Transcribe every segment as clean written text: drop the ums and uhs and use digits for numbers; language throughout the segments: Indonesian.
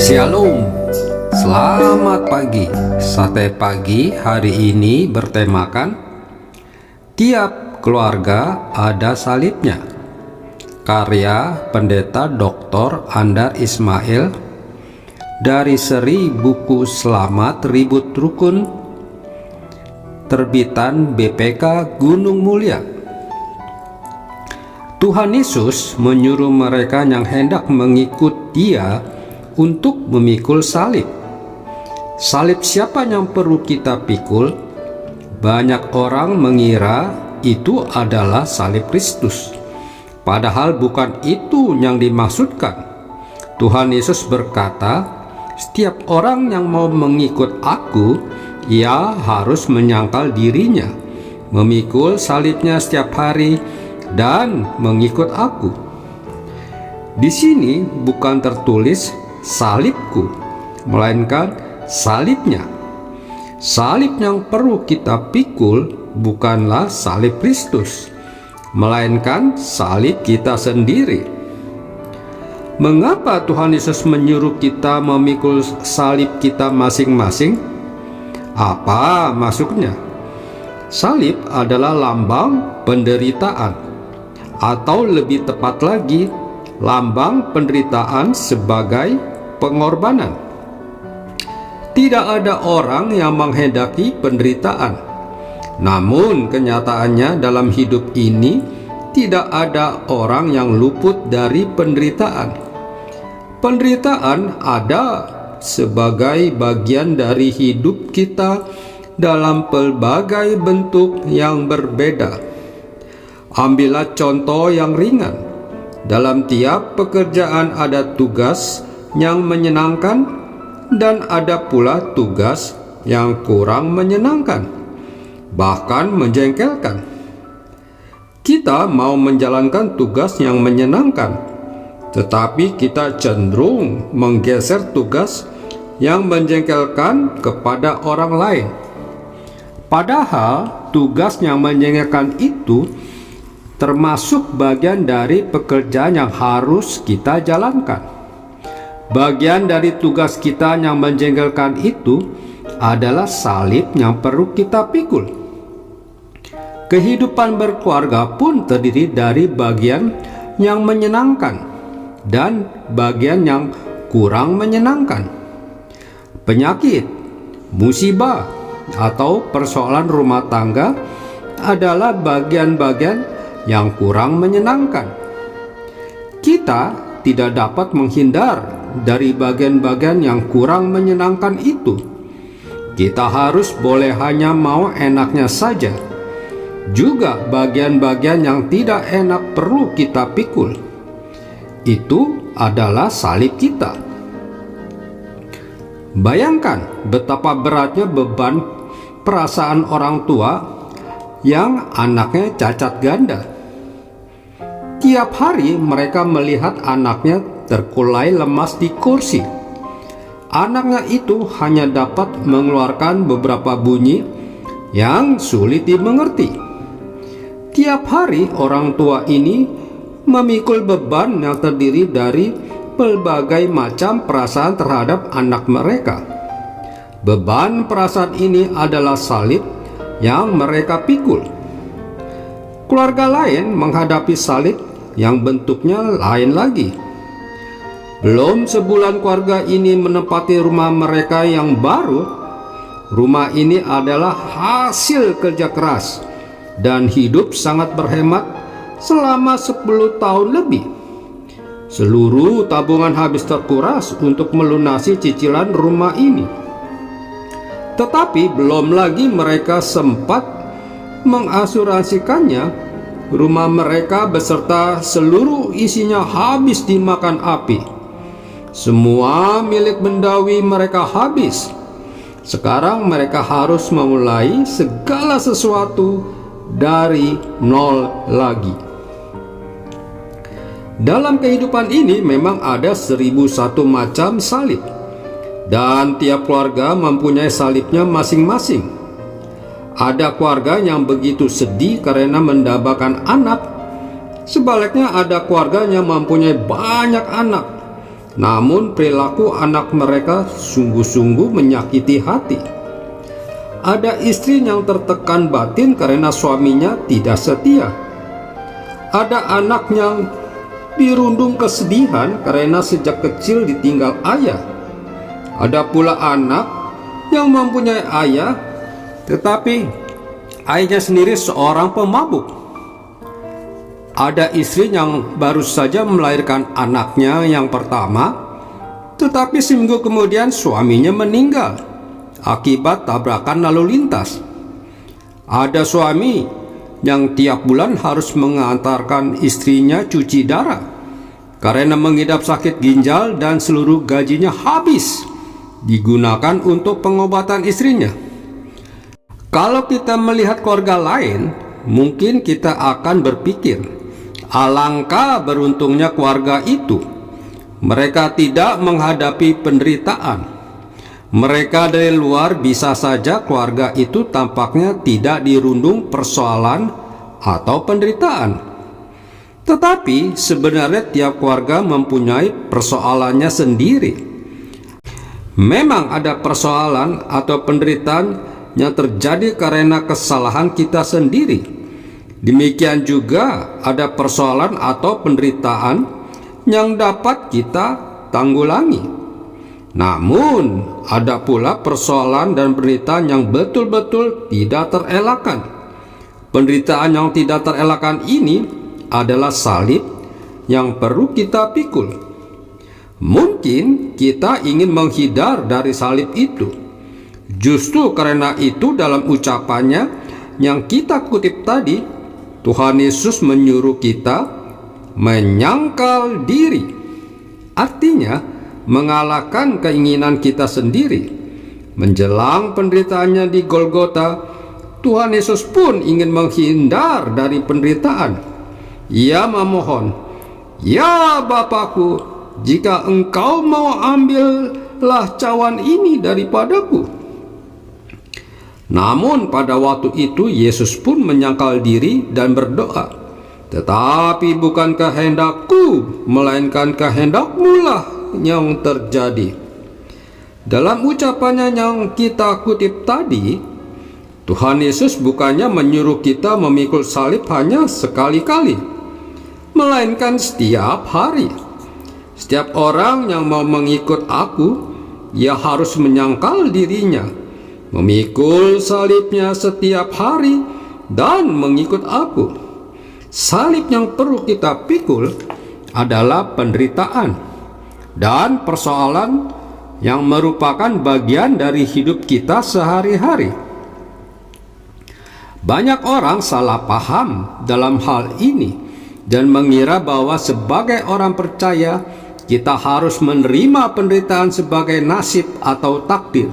Shalom, selamat pagi. Sate pagi hari ini bertemakan tiap keluarga ada salibnya. Karya Pendeta Dr. Andar Ismail dari seri buku Selamat Ribut Rukun, terbitan BPK Gunung Mulia. Tuhan Yesus menyuruh mereka yang hendak mengikut Dia untuk memikul salib. Salib siapa yang perlu kita pikul? Banyak orang mengira itu adalah salib Kristus, padahal bukan itu yang dimaksudkan. Tuhan Yesus berkata, setiap orang yang mau mengikut Aku, ia harus menyangkal dirinya, memikul salibnya setiap hari, dan mengikut Aku. Di sini bukan tertulis salibku, melainkan salibnya. Salib yang perlu kita pikul bukanlah salib Kristus, melainkan salib kita sendiri. Mengapa Tuhan Yesus menyuruh kita memikul salib kita masing-masing? Apa maksudnya? Salib adalah lambang penderitaan, atau lebih tepat lagi, lambang penderitaan sebagai pengorbanan. Tidak ada orang yang menghendaki penderitaan, namun kenyataannya dalam hidup ini tidak ada orang yang luput dari penderitaan. Penderitaan ada sebagai bagian dari hidup kita dalam pelbagai bentuk yang berbeda. Ambillah contoh yang ringan. Dalam tiap pekerjaan ada tugas yang menyenangkan dan ada pula tugas yang kurang menyenangkan, bahkan menjengkelkan. Kita mau menjalankan tugas yang menyenangkan, tetapi kita cenderung menggeser tugas yang menjengkelkan kepada orang lain. Padahal tugas yang menjengkelkan itu termasuk bagian dari pekerjaan yang harus kita jalankan. Bagian dari tugas kita yang menjengkelkan itu adalah salib yang perlu kita pikul. Kehidupan berkeluarga pun terdiri dari bagian yang menyenangkan dan bagian yang kurang menyenangkan. Penyakit, musibah, atau persoalan rumah tangga adalah bagian-bagian yang kurang menyenangkan. Kita tidak dapat menghindar dari bagian-bagian yang kurang menyenangkan itu. Kita harus boleh hanya mau enaknya saja. Juga bagian-bagian yang tidak enak perlu kita pikul. Itu adalah salib kita. Bayangkan betapa beratnya beban perasaan orang tua yang anaknya cacat ganda. Tiap hari mereka melihat anaknya terkulai lemas di kursi. Anaknya itu hanya dapat mengeluarkan beberapa bunyi yang sulit dimengerti. Tiap hari orang tua ini memikul beban yang terdiri dari pelbagai macam perasaan terhadap anak mereka. Beban perasaan ini adalah salib yang mereka pikul. Keluarga lain menghadapi salib yang bentuknya lain lagi. Belum sebulan keluarga ini menempati rumah mereka yang baru. Rumah ini adalah hasil kerja keras dan hidup sangat berhemat selama 10 tahun lebih. Seluruh tabungan habis terkuras untuk melunasi cicilan rumah ini. Tetapi belum lagi mereka sempat mengasuransikannya. Rumah mereka beserta seluruh isinya habis dimakan api. Semua milik bendawi mereka habis. Sekarang mereka harus memulai segala sesuatu dari nol lagi. Dalam kehidupan ini memang ada 1001 macam salib, dan tiap keluarga mempunyai salibnya masing-masing. Ada keluarga yang begitu sedih karena mendapatkan anak. Sebaliknya ada keluarga yang mempunyai banyak anak, namun perilaku anak mereka sungguh-sungguh menyakiti hati. Ada istri yang tertekan batin karena suaminya tidak setia. Ada anak yang dirundung kesedihan karena sejak kecil ditinggal ayah. Ada pula anak yang mempunyai ayah, tetapi ayahnya sendiri seorang pemabuk. Ada istri yang baru saja melahirkan anaknya yang pertama, tetapi seminggu kemudian suaminya meninggal akibat tabrakan lalu lintas. Ada suami yang tiap bulan harus mengantarkan istrinya cuci darah karena mengidap sakit ginjal dan seluruh gajinya habis digunakan untuk pengobatan istrinya. Kalau kita melihat keluarga lain, mungkin kita akan berpikir, alangkah beruntungnya keluarga itu. Mereka tidak menghadapi penderitaan. Mereka dari luar bisa saja keluarga itu tampaknya tidak dirundung persoalan atau penderitaan. Tetapi sebenarnya tiap keluarga mempunyai persoalannya sendiri. Memang ada persoalan atau penderitaan yang terjadi karena kesalahan kita sendiri. Demikian juga ada persoalan atau penderitaan yang dapat kita tanggulangi. Namun ada pula persoalan dan penderitaan yang betul-betul tidak terelakkan. Penderitaan yang tidak terelakkan ini adalah salib yang perlu kita pikul. Mungkin kita ingin menghindar dari salib itu. Justru karena itu dalam ucapannya yang kita kutip tadi, Tuhan Yesus menyuruh kita menyangkal diri. Artinya mengalahkan keinginan kita sendiri. Menjelang penderitaannya di Golgota, Tuhan Yesus pun ingin menghindar dari penderitaan. Ia memohon, "Ya Bapakku, jika Engkau mau ambillah cawan ini daripadaku." Namun pada waktu itu Yesus pun menyangkal diri dan berdoa, "Tetapi bukan kehendakku, melainkan kehendak-Mu lah yang terjadi." Dalam ucapannya yang kita kutip tadi, Tuhan Yesus bukannya menyuruh kita memikul salib hanya sekali-kali, melainkan setiap hari. Setiap orang yang mau mengikut Aku, ia harus menyangkal dirinya, memikul salibnya setiap hari dan mengikut Aku. Salib yang perlu kita pikul adalah penderitaan dan persoalan yang merupakan bagian dari hidup kita sehari-hari. Banyak orang salah paham dalam hal ini dan mengira bahwa sebagai orang percaya kita harus menerima penderitaan sebagai nasib atau takdir.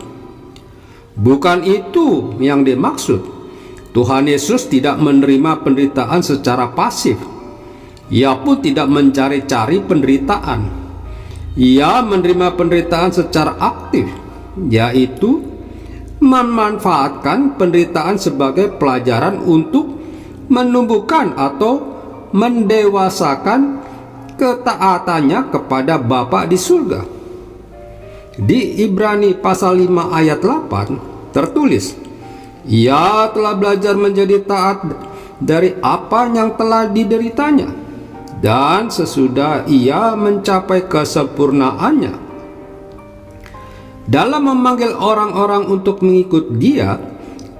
Bukan itu yang dimaksud. Tuhan Yesus tidak menerima penderitaan secara pasif. Ia pun tidak mencari-cari penderitaan. Ia menerima penderitaan secara aktif, yaitu memanfaatkan penderitaan sebagai pelajaran untuk menumbuhkan atau mendewasakan ketaatannya kepada Bapa di surga. Di Ibrani pasal 5 ayat 8 tertulis, "Ia telah belajar menjadi taat dari apa yang telah dideritanya, dan sesudah ia mencapai kesempurnaannya." Dalam memanggil orang-orang untuk mengikut Dia,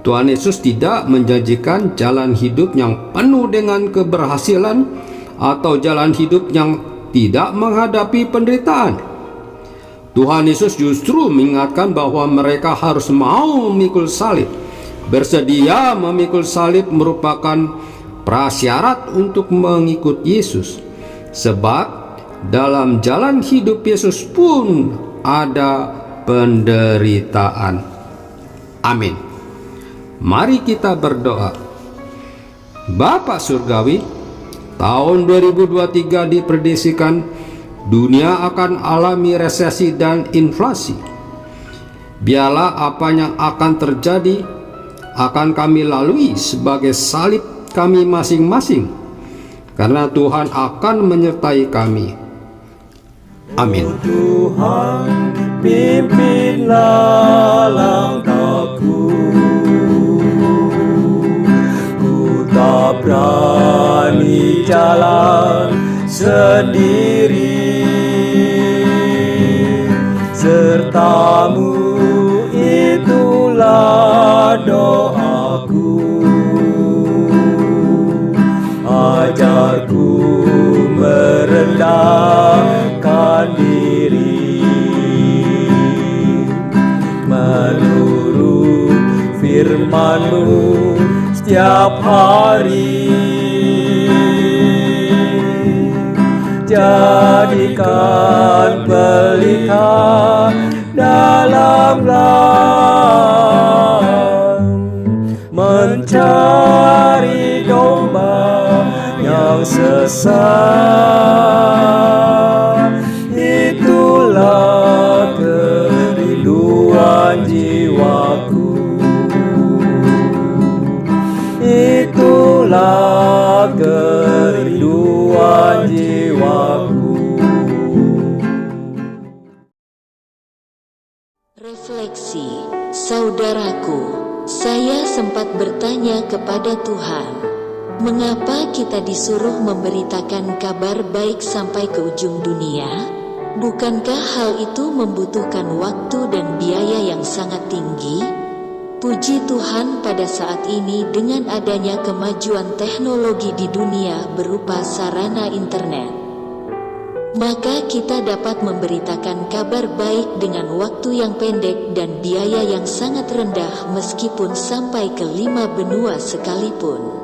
Tuhan Yesus tidak menjanjikan jalan hidup yang penuh dengan keberhasilan atau jalan hidup yang tidak menghadapi penderitaan. Tuhan Yesus justru mengingatkan bahwa mereka harus mau memikul salib. Bersedia memikul salib merupakan prasyarat untuk mengikut Yesus. Sebab dalam jalan hidup Yesus pun ada penderitaan. Amin. Mari kita berdoa. Bapa Surgawi, tahun 2023 diprediksikan dunia akan alami resesi dan inflasi. Biarlah apa yang akan terjadi akan kami lalui sebagai salib kami masing-masing, karena Tuhan akan menyertai kami. Amin. Tuhan, pimpinlah langkahku. Ku tak berani jalan sendiri, sertamu itulah doaku. Ajarku merendahkan diri, menurut firman-Mu setiap hari. Jadikan pelita dalam lang, mencari domba yang sesat. Itulah kerinduan jiwaku. Itulah kerinduan jiwaku. Refleksi, saudaraku, saya sempat bertanya kepada Tuhan, mengapa kita disuruh memberitakan kabar baik sampai ke ujung dunia? Bukankah hal itu membutuhkan waktu dan biaya yang sangat tinggi? Puji Tuhan, pada saat ini dengan adanya kemajuan teknologi di dunia berupa sarana internet, maka kita dapat memberitakan kabar baik dengan waktu yang pendek dan biaya yang sangat rendah meskipun sampai ke 5 benua sekalipun.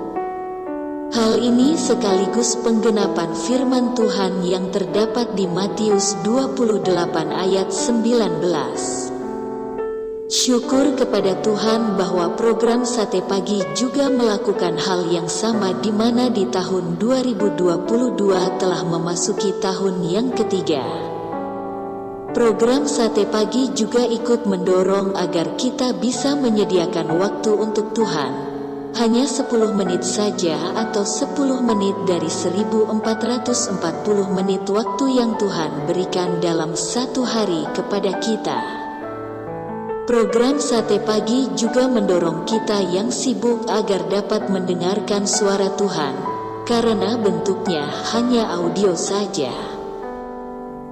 Hal ini sekaligus penggenapan firman Tuhan yang terdapat di Matius 28 ayat 19. Syukur kepada Tuhan bahwa program Sate Pagi juga melakukan hal yang sama, di mana di tahun 2022 telah memasuki tahun yang ketiga. Program Sate Pagi juga ikut mendorong agar kita bisa menyediakan waktu untuk Tuhan. Hanya 10 menit saja atau 10 menit dari 1440 menit waktu yang Tuhan berikan dalam satu hari kepada kita. Program Sate Pagi juga mendorong kita yang sibuk agar dapat mendengarkan suara Tuhan, karena bentuknya hanya audio saja.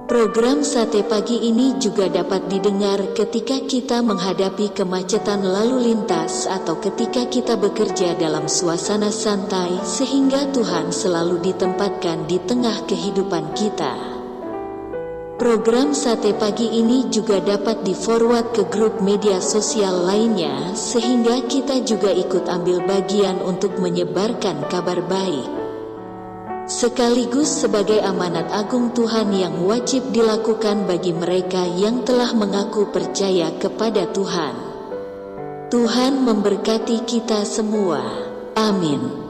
Program Sate Pagi ini juga dapat didengar ketika kita menghadapi kemacetan lalu lintas atau ketika kita bekerja dalam suasana santai, sehingga Tuhan selalu ditempatkan di tengah kehidupan kita. Program Sate Pagi ini juga dapat di-forward ke grup media sosial lainnya, sehingga kita juga ikut ambil bagian untuk menyebarkan kabar baik. Sekaligus sebagai amanat agung Tuhan yang wajib dilakukan bagi mereka yang telah mengaku percaya kepada Tuhan. Tuhan memberkati kita semua. Amin.